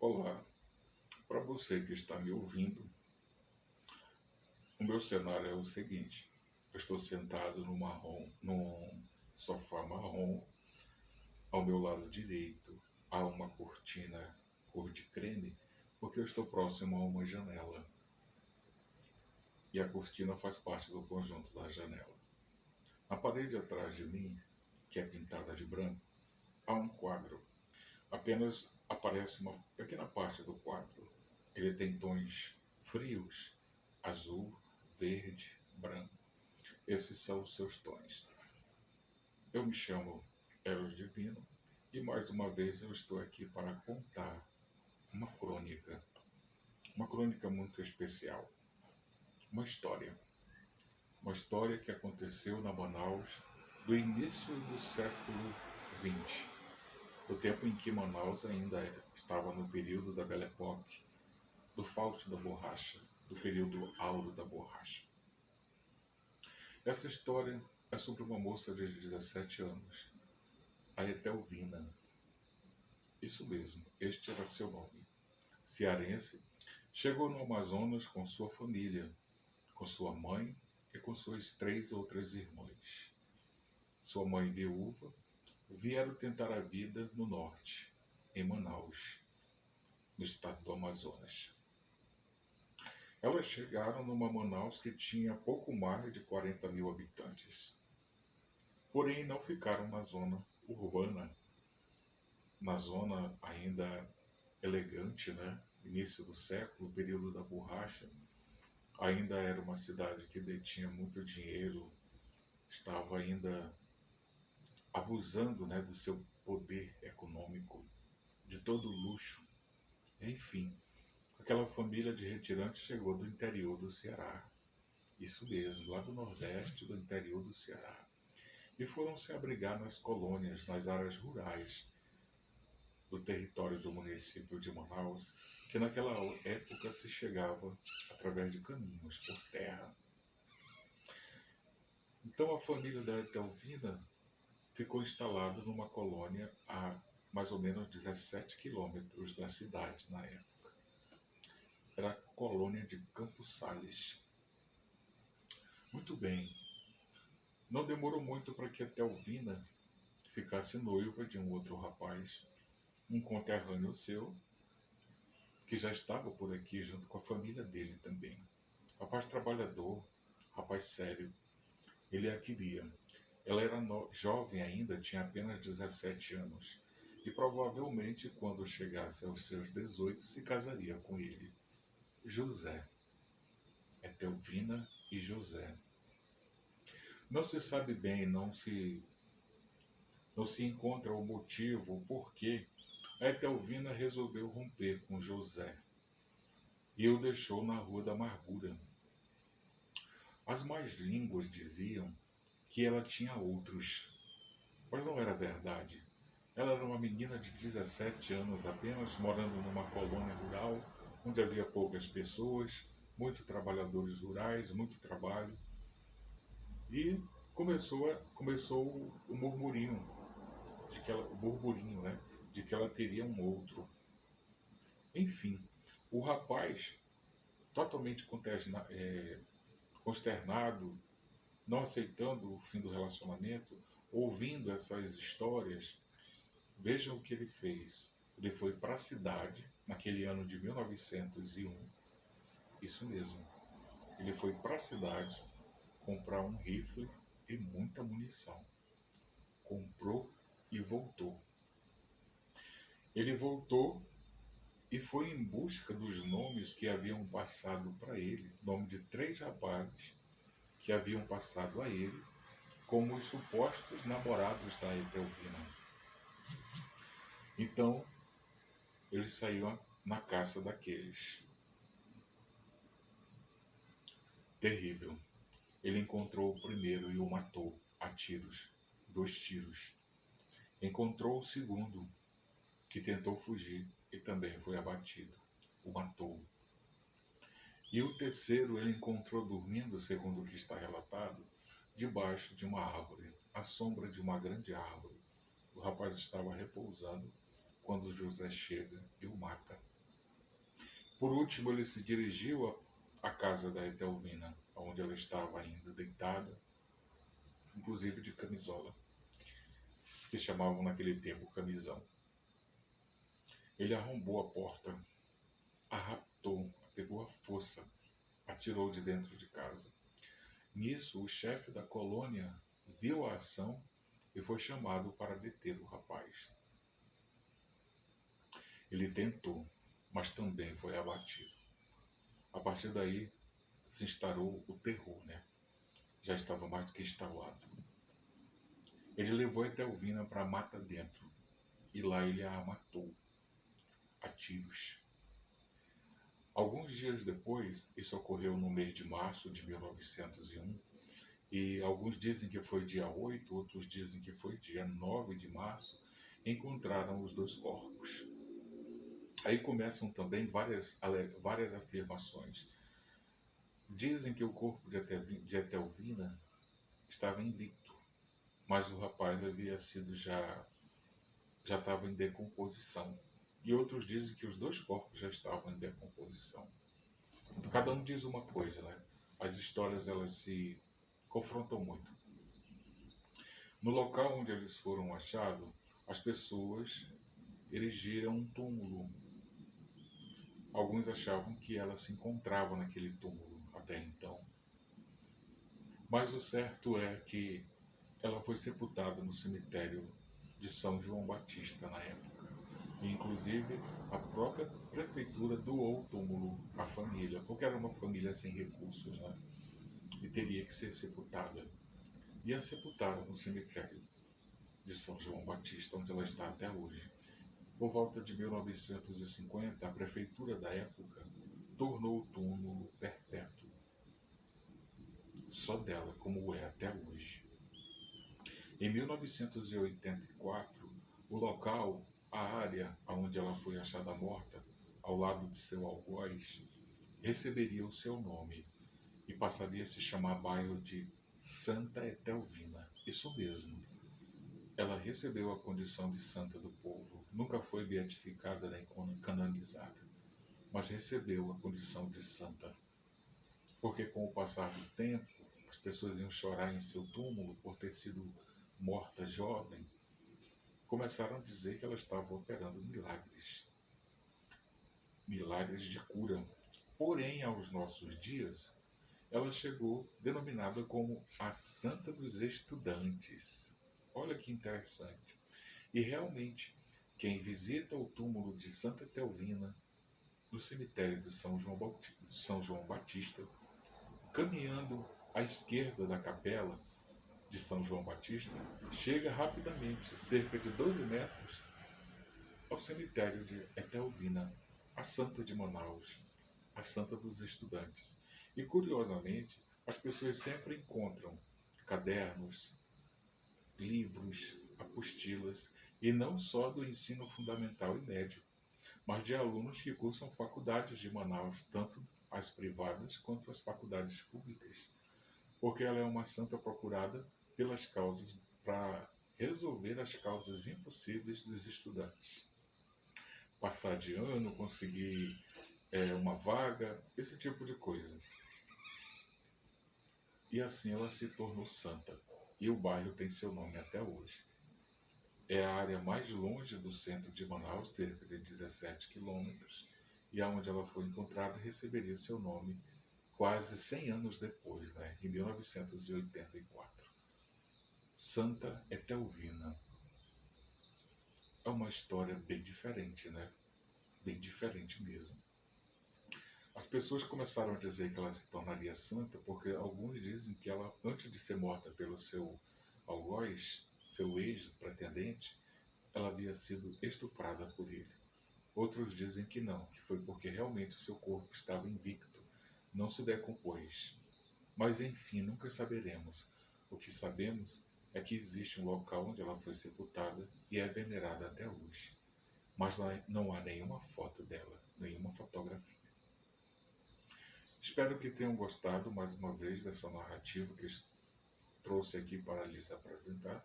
Olá, para você que está me ouvindo, o meu cenário é o seguinte: eu estou sentado num sofá marrom, ao meu lado direito há uma cortina cor de creme, porque eu estou próximo a uma janela e a cortina faz parte do conjunto da janela. Na parede atrás de mim, que é pintada de branco, há um quadro. Apenas aparece uma pequena parte do quadro. Ele tem tons frios, azul, verde, branco. Esses são os seus tons. Eu me chamo Eros Divino e mais uma vez eu estou aqui para contar uma crônica muito especial, uma história que aconteceu na Manaus do início do século XX, o tempo em que Manaus ainda estava no período da Belle Époque, do fausto da borracha, do período áureo da borracha. Essa história é sobre uma moça de 17 anos, a Etelvina. Isso mesmo, este era seu nome. Cearense, chegou no Amazonas com sua família, com sua mãe e com suas 3 outras irmãs. Sua mãe viúva vieram tentar a vida no norte, em Manaus, no estado do Amazonas. Elas chegaram numa Manaus que tinha pouco mais de 40 mil habitantes. Porém, não ficaram na zona urbana, na zona ainda elegante, né? Início do século, período da borracha. Ainda era uma cidade que detinha muito dinheiro, estava ainda abusando, né, do seu poder econômico, de todo o luxo. Enfim, aquela família de retirantes chegou do interior do Ceará. Isso mesmo, lá do Nordeste, do interior do Ceará. E foram se abrigar nas colônias, nas áreas rurais do território do município de Manaus, que naquela época se chegava através de caminhos por terra. Então a família da Etelvina ficou instalada numa colônia a mais ou menos 17 quilômetros da cidade na época. Era a colônia de Campos Sales. Muito bem, não demorou muito para que a Etelvina ficasse noiva de um outro rapaz, um conterrâneo seu, que já estava por aqui junto com a família dele também. Rapaz trabalhador, rapaz sério, ele a queria. Ela era jovem ainda, tinha apenas 17 anos, e provavelmente quando chegasse aos seus 18 se casaria com ele. José. Etelvina e José. Não se sabe bem, não se encontra o motivo, o porquê a Etelvina resolveu romper com José e o deixou na Rua da Amargura. As más línguas diziam que ela tinha outros, mas não era verdade. Ela era uma menina de 17 anos apenas, morando numa colônia rural, onde havia poucas pessoas, muitos trabalhadores rurais, muito trabalho. E começou o murmurinho, né, de que ela teria um outro. Enfim, o rapaz, totalmente consternado, não aceitando o fim do relacionamento, ouvindo essas histórias, vejam o que ele fez. Ele foi para a cidade, naquele ano de 1901, isso mesmo, ele foi para a cidade comprar um rifle e muita munição. Comprou e voltou. Ele voltou e foi em busca dos nomes que haviam passado para ele, nome de 3 rapazes que haviam passado a ele como os supostos namorados da Etelvina. Então, ele saiu na caça daqueles. Terrível. Ele encontrou o primeiro e o matou a tiros, 2 tiros. Encontrou o segundo, que tentou fugir e também foi abatido. O matou. E o terceiro ele encontrou dormindo, segundo o que está relatado, debaixo de uma árvore, à sombra de uma grande árvore. O rapaz estava repousando quando José chega e o mata. Por último, ele se dirigiu à casa da Etelvina, onde ela estava ainda deitada, inclusive de camisola, que chamavam naquele tempo camisão. Ele arrombou a porta, a raptou, a pegou à força, a tirou de dentro de casa. Nisso, o chefe da colônia viu a ação e foi chamado para deter o rapaz. Ele tentou, mas também foi abatido. A partir daí, se instaurou o terror, né? Já estava mais do que instalado. Ele levou a Etelvina para a mata dentro, e lá ele a matou, a tiros. Alguns dias depois, isso ocorreu no mês de março de 1901, e alguns dizem que foi dia 8, outros dizem que foi dia 9 de março, encontraram os dois corpos. Aí começam também várias afirmações. Dizem que o corpo de Etelvina estava invicto, mas o rapaz havia sido já estava em decomposição. E outros dizem que os dois corpos já estavam em decomposição. Cada um diz uma coisa, né? As histórias elas se confrontam muito. No local onde eles foram achados, as pessoas erigiram um túmulo. Alguns achavam que ela se encontrava naquele túmulo até então. Mas o certo é que ela foi sepultada no cemitério de São João Batista na época. E, inclusive, a própria prefeitura doou o túmulo à família, porque era uma família sem recursos, né? E teria que ser sepultada. E a sepultaram no cemitério de São João Batista, onde ela está até hoje. Por volta de 1950, a prefeitura da época tornou o túmulo perpétuo, só dela, como é até hoje. Em 1984, o local, a área onde ela foi achada morta, ao lado de seu algoz, receberia o seu nome e passaria a se chamar bairro de Santa Etelvina. Isso mesmo. Ela recebeu a condição de santa do povo, nunca foi beatificada nem canonizada, mas recebeu a condição de santa. Porque com o passar do tempo, as pessoas iam chorar em seu túmulo por ter sido morta jovem, começaram a dizer que ela estava operando milagres de cura. Porém, aos nossos dias, ela chegou denominada como a Santa dos Estudantes. Olha que interessante. E realmente, quem visita o túmulo de Santa Etelvina, no cemitério de São João Batista, caminhando à esquerda da capela de São João Batista, chega rapidamente, cerca de 12 metros, ao cemitério de Etelvina, a Santa de Manaus, a Santa dos Estudantes. E, curiosamente, as pessoas sempre encontram cadernos, livros, apostilas, e não só do ensino fundamental e médio, mas de alunos que cursam faculdades de Manaus, tanto as privadas quanto as faculdades públicas, porque ela é uma santa procurada pelas causas, para resolver as causas impossíveis dos estudantes. Passar de ano, conseguir uma vaga, esse tipo de coisa. E assim ela se tornou santa. E o bairro tem seu nome até hoje. É a área mais longe do centro de Manaus, cerca de 17 quilômetros, e aonde ela foi encontrada receberia seu nome quase 100 anos depois, né, em 1984. Santa Etelvina. É uma história bem diferente, né? Bem diferente mesmo. As pessoas começaram a dizer que ela se tornaria santa porque alguns dizem que ela, antes de ser morta pelo seu algoz, seu ex-pretendente, ela havia sido estuprada por ele. Outros dizem que não, que foi porque realmente o seu corpo estava invicto, não se decompôs. Mas enfim, nunca saberemos. O que sabemos é que existe um local onde ela foi sepultada e é venerada até hoje. Mas lá não há nenhuma foto dela, nenhuma fotografia. Espero que tenham gostado mais uma vez dessa narrativa que eu trouxe aqui para lhes apresentar.